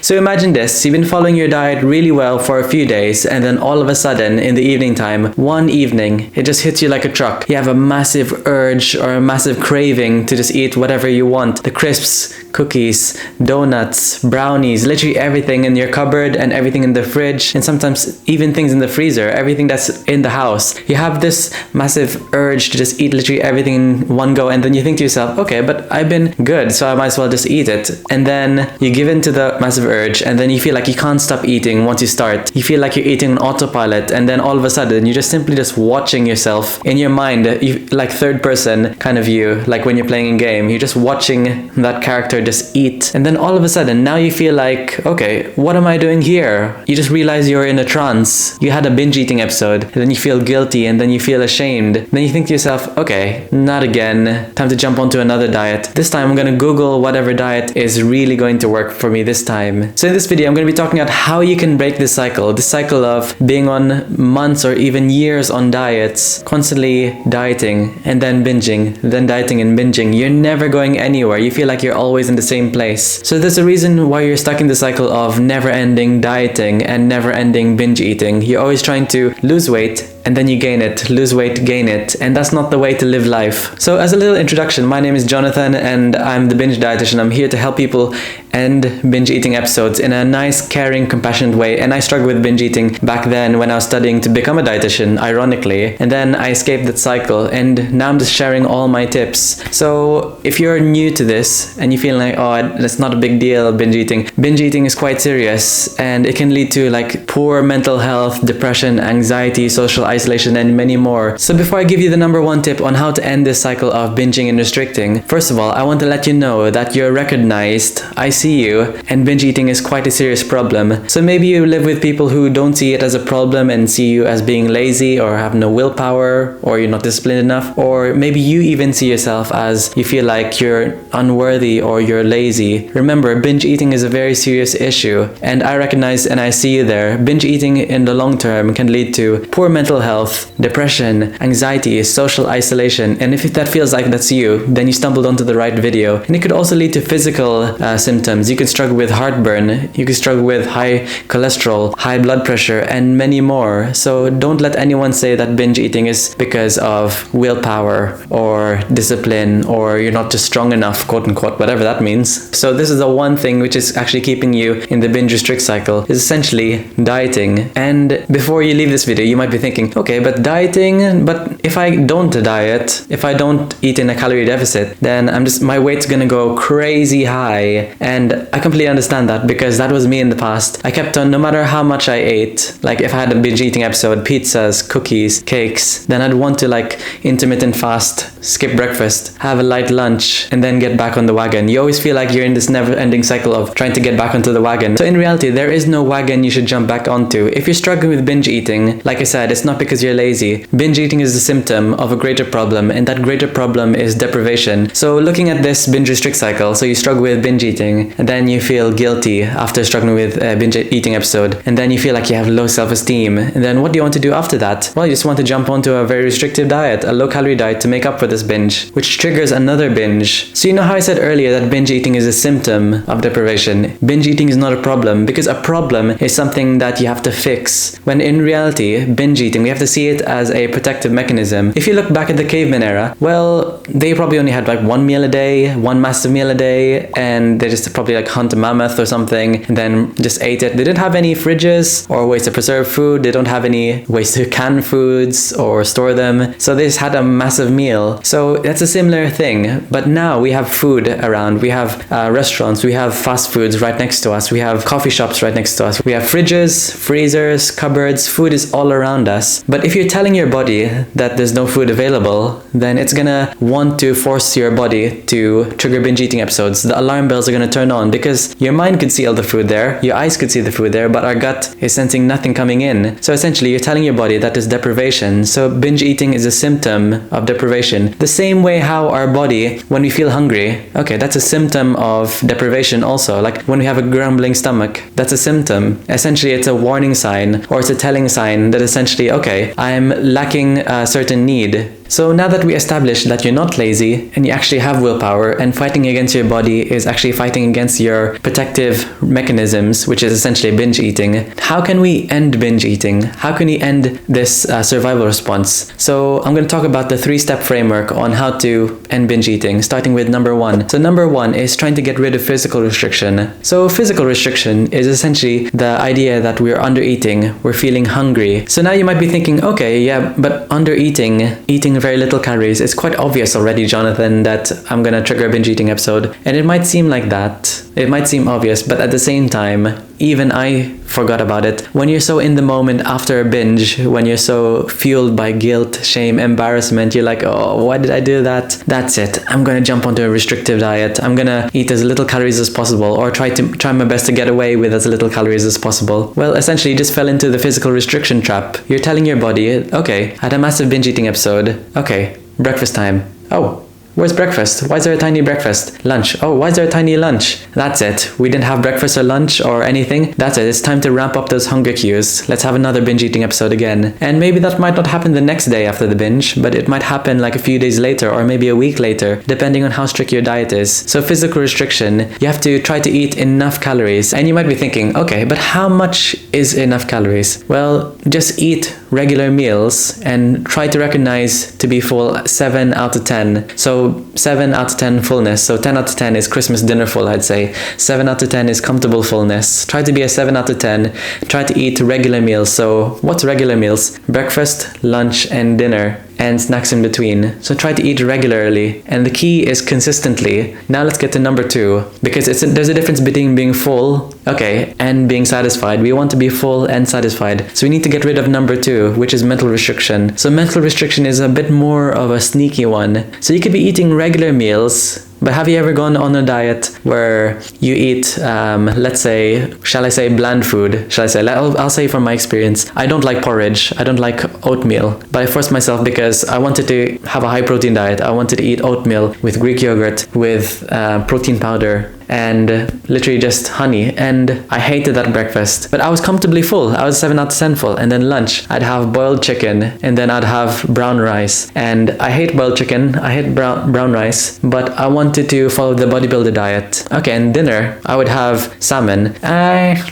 So imagine this, you've been following your diet really well for a few days, and then all of a sudden in the evening time, one evening, it just hits you like a truck. You have a massive urge or a massive craving to just eat whatever you want. The crisps, cookies, donuts, brownies, literally everything in your cupboard and everything in the fridge, and sometimes even things in the freezer, everything that's in the house. You have this massive urge to just eat literally everything in one go, and then you think to yourself, okay, but I've been good, so I might as well just eat it. And then you give in to the massive urge, and then you feel like you can't stop eating once you start. You feel like you're eating on autopilot, and then all of a sudden you're just simply just watching yourself in your mind, like third person kind of view, like when you're playing a game, you're just watching that character just eat. And then all of a sudden now you feel like, okay, what am I doing here? You just realize you're in a trance. You had a binge eating episode, and then you feel guilty, and then you feel ashamed. Then you think to yourself, okay, not again. Time to jump onto another diet. This time I'm gonna Google whatever diet is really going to work for me this time. So in this video I'm gonna be talking about how you can break this cycle of being on months or even years on diets, constantly dieting and then binging, then dieting and binging. You're never going anywhere. You feel like you're always in the same place. So there's a reason why you're stuck in the cycle of never-ending dieting and never-ending binge eating. You're always trying to lose weight and then you gain it, lose weight, gain it, and that's not the way to live life. So as a little introduction, my name is Jonathan and I'm the Binge Dietitian. I'm here to help people end binge eating episodes in a nice, caring, compassionate way. And I struggled with binge eating back then when I was studying to become a dietitian, ironically, and then I escaped that cycle, and now I'm just sharing all my tips. So if you're new to this and you feel like, oh, that's not a big deal, binge eating is quite serious, and it can lead to like poor mental health, depression, anxiety, social isolation, and many more. So before I give you the number one tip on how to end this cycle of binging and restricting, first of all, I want to let you know that you're recognized. I see you, and binge eating is quite a serious problem. So maybe you live with people who don't see it as a problem and see you as being lazy or have no willpower, or you're not disciplined enough, or maybe you even see yourself as you feel like you're unworthy or you're lazy. Remember, binge eating is a very serious issue, and I recognize and I see you there. Binge eating in the long term can lead to poor mental health, depression, anxiety, social isolation, and if that feels like that's you, then you stumbled onto the right video. And it could also lead to physical symptoms. You could struggle with heartburn, you could struggle with high cholesterol, high blood pressure, and many more. So don't let anyone say that binge eating is because of willpower or discipline, or you're not just strong enough, quote unquote, whatever that means. So this is the one thing which is actually keeping you in the binge restrict cycle, is essentially dieting. And before you leave this video, you might be thinking, okay, but dieting, but if I don't diet, if I don't eat in a calorie deficit, then my weight's gonna go crazy high. And I completely understand that, because that was me in the past. I kept on, no matter how much I ate, like if I had a binge eating episode, pizzas, cookies, cakes, then I'd want to like intermittent fast, skip breakfast, have a light lunch, and then get back on the wagon. You always feel like you're in this never-ending cycle of trying to get back onto the wagon. So in reality, there is no wagon you should jump back onto. If you're struggling with binge eating, like I said, it's not because you're lazy. Binge eating is a symptom of a greater problem, and that greater problem is deprivation. So looking at this binge restrict cycle, so you struggle with binge eating, and then you feel guilty after struggling with a binge eating episode, and then you feel like you have low self-esteem, and then what do you want to do after that? Well, you just want to jump onto a very restrictive diet, a low-calorie diet, to make up for this binge, which triggers another binge. So you know how I said earlier that binge eating is a symptom of deprivation? Binge eating is not a problem, because a problem is something that you have to fix, when in reality, binge eating, we have to see it as a protective mechanism. If you look back at the caveman era, well, they probably only had like one meal a day, one massive meal a day, and they just probably like hunt a mammoth or something and then just ate it. They didn't have any fridges or ways to preserve food. They don't have any ways to can foods or store them. So they just had a massive meal. So that's a similar thing. But now we have food around. We have restaurants. We have fast foods right next to us. We have coffee shops right next to us. We have fridges, freezers, cupboards. Food is all around us. But if you're telling your body that there's no food available, then it's gonna want to force your body to trigger binge eating episodes. The alarm bells are gonna turn on, because your mind could see all the food there, your eyes could see the food there, but our gut is sensing nothing coming in. So essentially you're telling your body that is deprivation. So binge eating is a symptom of deprivation. The same way how our body, when we feel hungry, okay, that's a symptom of deprivation also. Like when we have a grumbling stomach, that's a symptom. Essentially it's a warning sign, or it's a telling sign that essentially, okay, I'm lacking a certain need. So now that we established that you're not lazy and you actually have willpower, and fighting against your body is actually fighting against your protective mechanisms, which is essentially binge eating, how can we end binge eating? How can we end this survival response? So I'm going to talk about the 3-step framework on how to end binge eating, starting with number 1. So number 1 is trying to get rid of physical restriction. So physical restriction is essentially the idea that we're under eating, we're feeling hungry. So now you might be thinking, okay, yeah, but under eating very little calories, it's quite obvious already, Jonathan, that I'm gonna trigger a binge eating episode. And it might seem like that. It might seem obvious, but at the same time, even I forgot about it. When you're so in the moment after a binge, when you're so fueled by guilt, shame, embarrassment, you're like, oh, why did I do that? That's it. I'm gonna jump onto a restrictive diet. I'm gonna eat as little calories as possible, or try my best to get away with as little calories as possible. Well, essentially, you just fell into the physical restriction trap. You're telling your body, okay, I had a massive binge eating episode. Okay, breakfast time. Oh, where's breakfast? Why is there a tiny breakfast? Lunch. Oh, why is there a tiny lunch? That's it. We didn't have breakfast or lunch or anything. That's it. It's time to ramp up those hunger cues. Let's have another binge eating episode again. And maybe that might not happen the next day after the binge, but it might happen like a few days later or maybe a week later, depending on how strict your diet is. So physical restriction, you have to try to eat enough calories. And you might be thinking, okay, but how much is enough calories? Well, just eat regular meals and try to recognize to be full 7 out of 10. So 7 out of 10 fullness. So 10 out of 10 is Christmas dinner full, I'd say. 7 out of 10 is comfortable fullness. Try to be a 7 out of 10. Try to eat regular meals. So what's regular meals? Breakfast, lunch, and dinner, and snacks in between. So try to eat regularly. And the key is consistently. Now let's get to number 2, because there's a difference between being full, okay, and being satisfied. We want to be full and satisfied. So we need to get rid of number 2, which is mental restriction. So mental restriction is a bit more of a sneaky one. So you could be eating regular meals, but have you ever gone on a diet where you eat, let's say, shall I say bland food? I'll say from my experience, I don't like porridge, I don't like oatmeal, but I forced myself because I wanted to have a high protein diet. I wanted to eat oatmeal with Greek yogurt, with protein powder, and literally just honey, and I hated that breakfast. But I was comfortably full. I was 7 out of 10 full. And then lunch, I'd have boiled chicken, and then I'd have brown rice. And I hate boiled chicken, I hate brown rice, but I wanted to follow the bodybuilder diet. Okay, and dinner, I would have salmon. I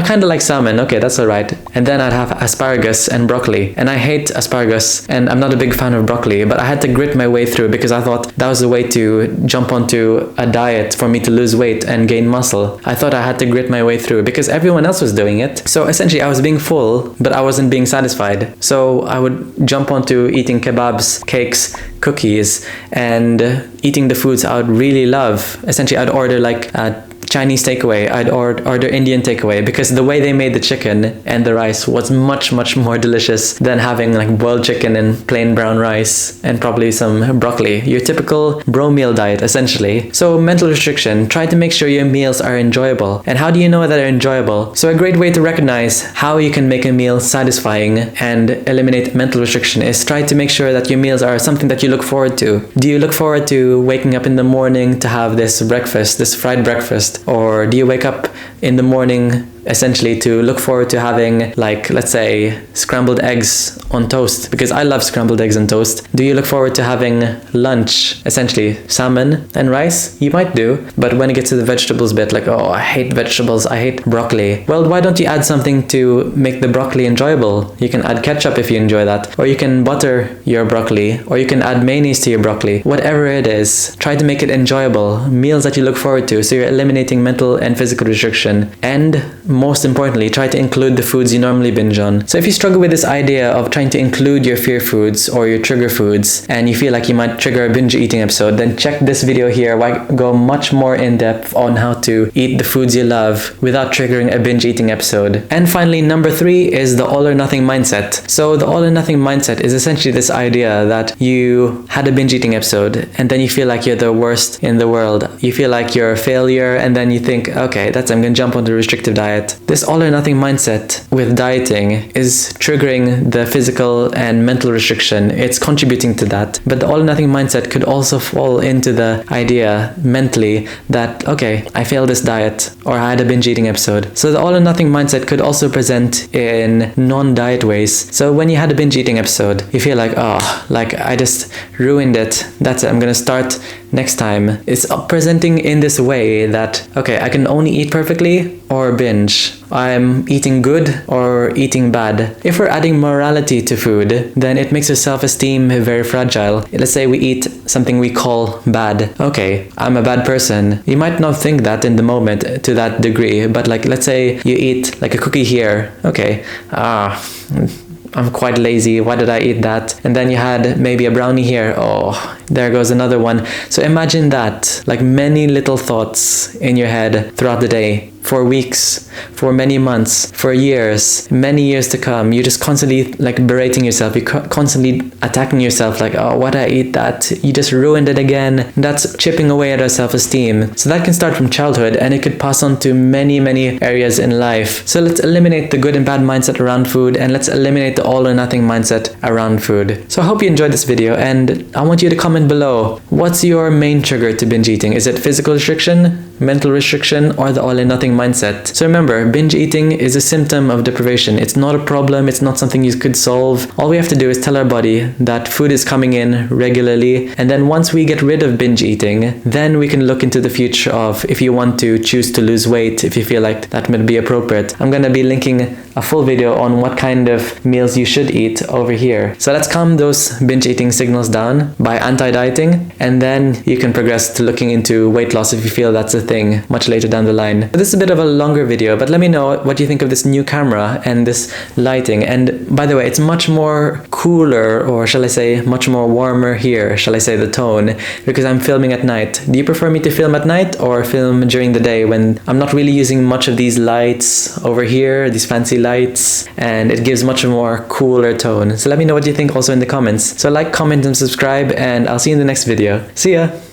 kind of like salmon, okay, that's alright. And then I'd have asparagus and broccoli. And I hate asparagus, and I'm not a big fan of broccoli, but I had to grit my way through because I thought that was the way to jump onto a diet for me to lose weight and gain muscle. I thought I had to grit my way through because everyone else was doing it. So essentially I was being full, but I wasn't being satisfied. So I would jump onto eating kebabs, cakes, cookies, and eating the foods I would really love. Essentially I'd order like Chinese takeaway, I'd order Indian takeaway, because the way they made the chicken and the rice was much more delicious than having like boiled chicken and plain brown rice and probably some broccoli. Your typical bro meal diet essentially. So mental restriction, try to make sure your meals are enjoyable. And how do you know that they're enjoyable? So a great way to recognize how you can make a meal satisfying and eliminate mental restriction is try to make sure that your meals are something that you look forward to. Do you look forward to waking up in the morning to have this breakfast, this fried breakfast? Or do you wake up in the morning essentially to look forward to having, like, let's say, scrambled eggs on toast? Because I love scrambled eggs on toast. Do you look forward to having lunch, essentially salmon and rice? You might do, but when it gets to the vegetables bit, like, oh, I hate vegetables, I hate broccoli. Well, why don't you add something to make the broccoli enjoyable? You can add ketchup if you enjoy that, or you can butter your broccoli, or you can add mayonnaise to your broccoli. Whatever it is, try to make it enjoyable. Meals that you look forward to, so you're eliminating mental and physical restriction. And most importantly, try to include the foods you normally binge on. So if you struggle with this idea of trying to include your fear foods or your trigger foods, and you feel like you might trigger a binge eating episode, then check this video here where I go much more in depth on how to eat the foods you love without triggering a binge eating episode. And finally, number 3 is the all or nothing mindset. So the all or nothing mindset is essentially this idea that you had a binge eating episode and then you feel like you're the worst in the world. You feel like you're a failure, and then you think, okay, I'm gonna jump onto a restrictive diet. diet. This all or nothing mindset with dieting is triggering the physical and mental restriction. It's contributing to that. But the all or nothing mindset could also fall into the idea mentally that, okay, I failed this diet, or I had a binge eating episode. So the all or nothing mindset could also present in non-diet ways. So when you had a binge eating episode, you feel like, oh, like I just ruined it. That's it. I'm going to start next time. It's presenting in this way that, okay, I can only eat perfectly or binge. I'm eating good or eating bad. If we're adding morality to food, then it makes your self-esteem very fragile. Let's say we eat something we call bad. Okay, I'm a bad person. You might not think that in the moment to that degree, but like, let's say you eat like a cookie here. Okay, I'm quite lazy. Why did I eat that? And then you had maybe a brownie here. Oh, there goes another one. So imagine that, like many little thoughts in your head throughout the day, for weeks, for many months, for years, many years to come. You're just constantly like berating yourself. You're constantly attacking yourself like, oh, why did I eat that? You just ruined it again. That's chipping away at our self-esteem. So that can start from childhood, and it could pass on to many, many areas in life. So let's eliminate the good and bad mindset around food, and let's eliminate the all or nothing mindset around food. So I hope you enjoyed this video, and I want you to comment below. What's your main trigger to binge eating? Is it physical restriction, mental restriction, or the all or nothing mindset? So remember, binge eating is a symptom of deprivation. It's not a problem. It's not something you could solve. All we have to do is tell our body that food is coming in regularly, and then once we get rid of binge eating, then we can look into the future of if you want to choose to lose weight, if you feel like that might be appropriate. I'm going to be linking a full video on what kind of meals you should eat over here. So let's calm those binge eating signals down by anti-dieting, and then you can progress to looking into weight loss if you feel that's a thing much later down the line. This is a bit of a longer video, but let me know what you think of this new camera and this lighting. And by the way, it's much more cooler, or shall I say much more warmer here, shall I say the tone, because I'm filming at night. Do you prefer me to film at night or film during the day when I'm not really using much of these lights over here, these fancy lights, and it gives much more cooler tone? So let me know what you think also in the comments. So like, comment, and subscribe, and I'll see you in the next video. See ya!